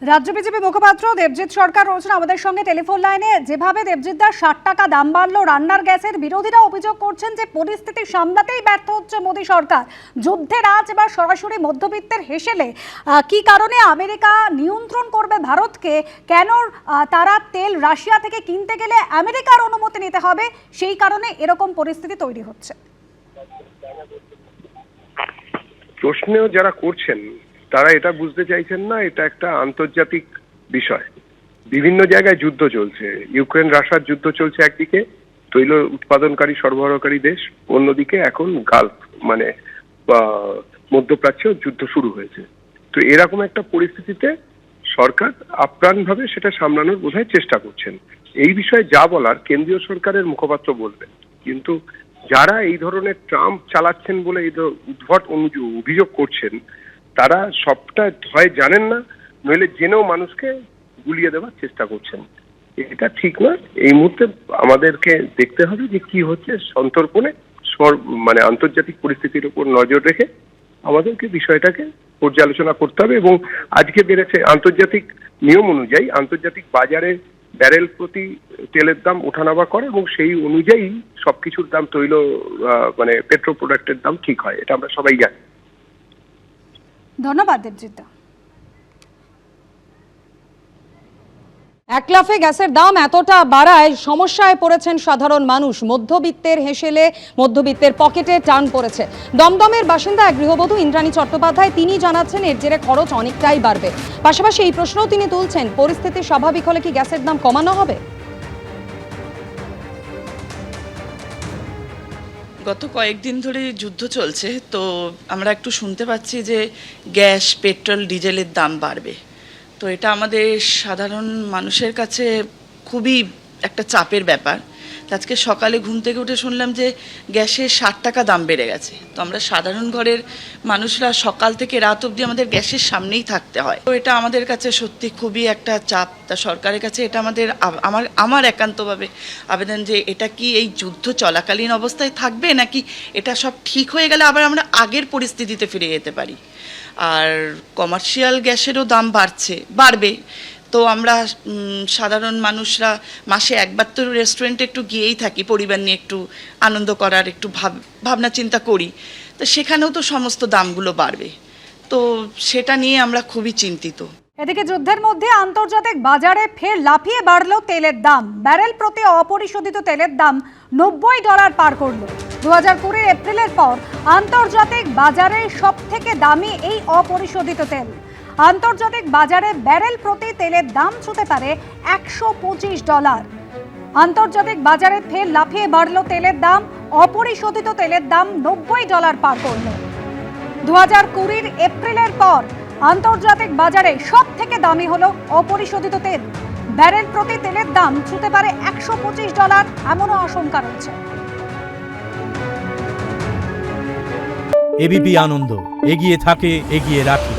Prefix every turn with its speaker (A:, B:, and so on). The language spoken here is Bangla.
A: রাজ্য বিজেপি মুখপাত্র দেবজিৎ সরকার রয়েছেন আমাদের সঙ্গে টেলিফোন লাইনে। যেভাবে দেবজিৎদার 60 টাকা দাম বাড়লো রান্নার গ্যাসের, বিরোধীরা অভিযোগ করছেন যে পরিস্থিতি সামলাতেই ব্যর্থ হচ্ছে মোদী সরকার। যুদ্ধের আজ এবার সরাসরি মধ্যবিত্তের হেসেলে কি কারণে আমেরিকা নিয়ন্ত্রণ করবে ভারতকে? কেন তারা তেল রাশিয়া থেকে কিনতে গেলে আমেরিকার অনুমতি নিতে হবে? সেই কারণে এরকম পরিস্থিতি তৈরি হচ্ছে।
B: প্রশ্নেও যারা করছেন তারা এটা বুঝতে চাইছেন না, এটা একটা আন্তর্জাতিক বিষয়। বিভিন্ন জায়গায় যুদ্ধ চলছে। ইউক্রেন রাশিয়ার যুদ্ধ চলছে একদিকে, তৈল উৎপাদনকারী সরবরাহকারী দেশ অন্যদিকে, এখন গালফ মানে মধ্যপ্রাচ্যেও যুদ্ধ শুরু হয়েছে। তো এরকম একটা পরিস্থিতিতে সরকার আপ্রাণভাবে সেটা সামলানোর বোধহয় চেষ্টা করছেন। এই বিষয়ে যা বলার কেন্দ্রীয় সরকারের মুখপাত্র বলবেন, কিন্তু যারা এই ধরনের ট্রাম্প চালাচ্ছেন বলে এই উদ্ভট অভিযোগ করছেন তারা সবটা হয় জানেন না, নইলে জেনেও মানুষকে গুলিয়ে দেওয়ার চেষ্টা করছেন। এটা ঠিক নয়। এই মুহূর্তে আমাদেরকে দেখতে হবে যে কি হচ্ছে, সন্তর্পণে মানে আন্তর্জাতিক পরিস্থিতির উপর নজর রেখে আমাদেরকে বিষয়টাকে পর্যালোচনা করতে হবে। এবং আজকে বেড়েছে আন্তর্জাতিক নিয়ম অনুযায়ী, আন্তর্জাতিক বাজারে ব্যারেল প্রতি তেলের দাম ওঠানামা করে এবং সেই অনুযায়ী সবকিছুর দাম, তৈল মানে পেট্রো প্রোডাক্টের দাম ঠিক হয়। এটা আমরা সবাই জানি।
A: ধন্যবাদ দেবজিৎ।
C: এক লাফে গ্যাসের দাম এতটা বাড়ায় সমস্যায় পড়েছেন সাধারণ মানুষ। মধ্যবিত্তের হেসেলে মধ্যবিত্তের পকেটে টান পড়েছে। দমদমের বাসিন্দা এক গৃহবধূ ইন্দ্রাণী চট্টোপাধ্যায়, তিনি জানাচ্ছেন এর জেরে খরচ অনেকটাই বাড়বে। পাশাপাশি এই প্রশ্নও তিনি তুলছেন, পরিস্থিতি স্বাভাবিক হলে কি গ্যাসের দাম কমানো হবে?
D: গত কয়েকদিন ধরে যুদ্ধ চলছে, তো আমরা একটু শুনতে পাচ্ছি যে গ্যাস, পেট্রোল, ডিজেলের দাম বাড়বে। তো এটা আমাদের সাধারণ মানুষের কাছে খুবই একটা চাপের ব্যাপার। আজকে সকালে ঘুম থেকে উঠে শুনলাম যে গ্যাসের 60 টাকা দাম বেড়ে গেছে। তো আমরা সাধারণ ঘরের মানুষরা সকাল থেকে রাত অবধি আমাদের গ্যাসের সামনেই থাকতে হয়। তো এটা আমাদের কাছে সত্যি খুবই একটা চাপ। তা সরকারের কাছে এটা আমার একান্তভাবে আবেদন যে এটা কি এই যুদ্ধ চলাকালীন অবস্থায় থাকবে, নাকি এটা সব ঠিক হয়ে গেলে আবার আমরা আগের পরিস্থিতিতে ফিরে যেতে পারি। আর কমার্শিয়াল গ্যাসেরও দাম বাড়বে। তো আমরা সাধারণ মানুষরা মাসে একবার তো রেস্টুরেন্টে একটু গিয়েই থাকি, পরিবার নিয়ে একটু আনন্দ করার একটু ভাবনা চিন্তা করি। তো সেখানেও তো সমস্ত দামগুলো বাড়বে। তো সেটা নিয়ে আমরা খুবই চিন্তিত।
A: এদিকে যুদ্ধের মধ্যে আন্তর্জাতিক বাজারে ফের লাফিয়ে বাড়লো তেলের দাম। ব্যারেল প্রতি অপরিশোধিত তেলের দাম $90 পার করলো। 2020 এপ্রিলের পর আন্তর্জাতিক বাজারে সব থেকে দামি এই অপরিশোধিত তেল। আন্তর্জাতিক বাজারে ব্যারেল প্রতি তেলের দাম ছুঁতে পারে $125। আন্তর্জাতিক বাজারে ফের লাফিয়ে বাড়লো তেলের দাম। অপরিশোধিত তেলের দাম $90 পার করলো। 2020 এপ্রিলের পর আন্তর্জাতিক বাজারে সব থেকে দামি হলো অপরিশোধিত তেল। ব্যারেল প্রতি তেলের দাম ছুঁতে পারে $125, এমনও আশঙ্কা রয়েছে।
E: এবিপি আনন্দ, এগিয়ে থাকে, এগিয়ে রাখে।